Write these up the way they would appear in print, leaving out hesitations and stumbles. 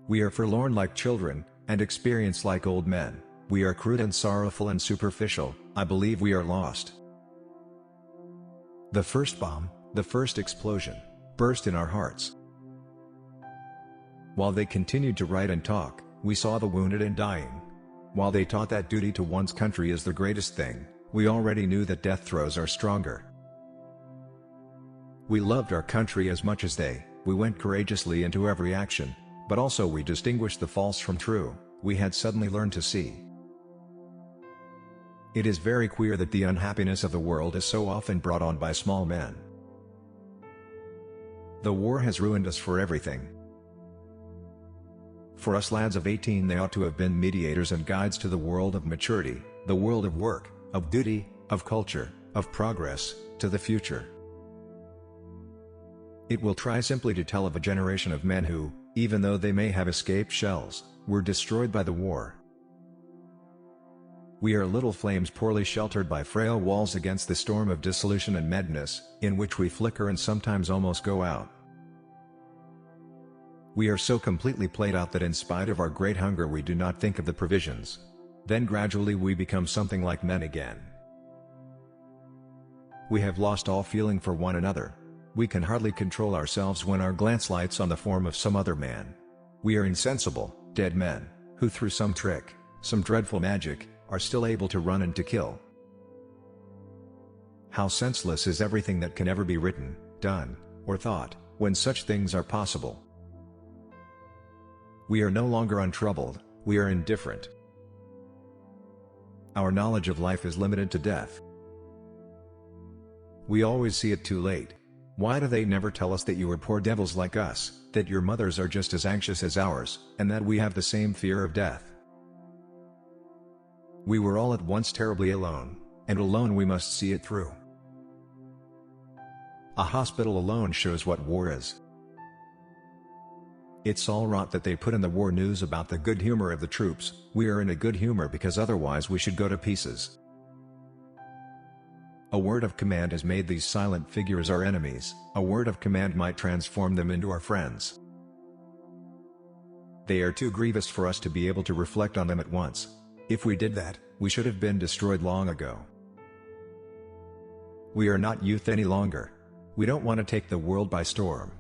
We are forlorn like children, and experienced like old men. We are crude and sorrowful and superficial. I believe we are lost. The first bomb, the first explosion, burst in our hearts. While they continued to write and talk, we saw the wounded and dying. While they taught that duty to one's country is the greatest thing, we already knew that death throes are stronger. We loved our country as much as they. We went courageously into every action, but also we distinguished the false from true. We had suddenly learned to see. It is very queer that the unhappiness of the world is so often brought on by small men. The war has ruined us for everything. For us lads of 18, they ought to have been mediators and guides to the world of maturity, the world of work, of duty, of culture, of progress, to the future. It will try simply to tell of a generation of men who, even though they may have escaped shells, were destroyed by the war. We are little flames poorly sheltered by frail walls against the storm of dissolution and madness, in which we flicker and sometimes almost go out. We are so completely played out that in spite of our great hunger we do not think of the provisions. Then gradually we become something like men again. We have lost all feeling for one another. We can hardly control ourselves when our glance lights on the form of some other man. We are insensible, dead men, who through some trick, some dreadful magic, are still able to run and to kill. How senseless is everything that can ever be written, done, or thought, when such things are possible. We are no longer untroubled, we are indifferent. Our knowledge of life is limited to death. We always see it too late. Why do they never tell us that you are poor devils like us, that your mothers are just as anxious as ours, and that we have the same fear of death? We were all at once terribly alone, and alone we must see it through. A hospital alone shows what war is. It's all rot that they put in the war news about the good humor of the troops. We are in a good humor because otherwise we should go to pieces. A word of command has made these silent figures our enemies. A word of command might transform them into our friends. They are too grievous for us to be able to reflect on them at once. If we did that, we should have been destroyed long ago. We are not youth any longer. We don't want to take the world by storm.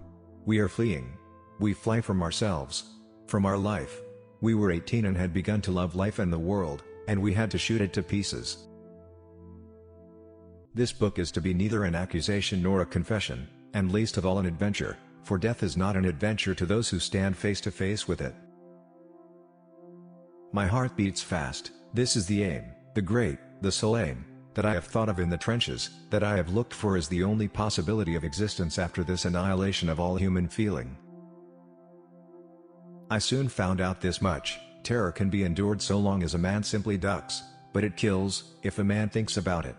We are fleeing. We fly from ourselves, from our life. We were 18 and had begun to love life and the world, and we had to shoot it to pieces. This book is to be neither an accusation nor a confession, and least of all an adventure, for death is not an adventure to those who stand face to face with it. My heart beats fast. This is the aim, the great, the sole aim, that I have thought of in the trenches, that I have looked for as the only possibility of existence after this annihilation of all human feeling. I soon found out this much: terror can be endured so long as a man simply ducks, but it kills, if a man thinks about it.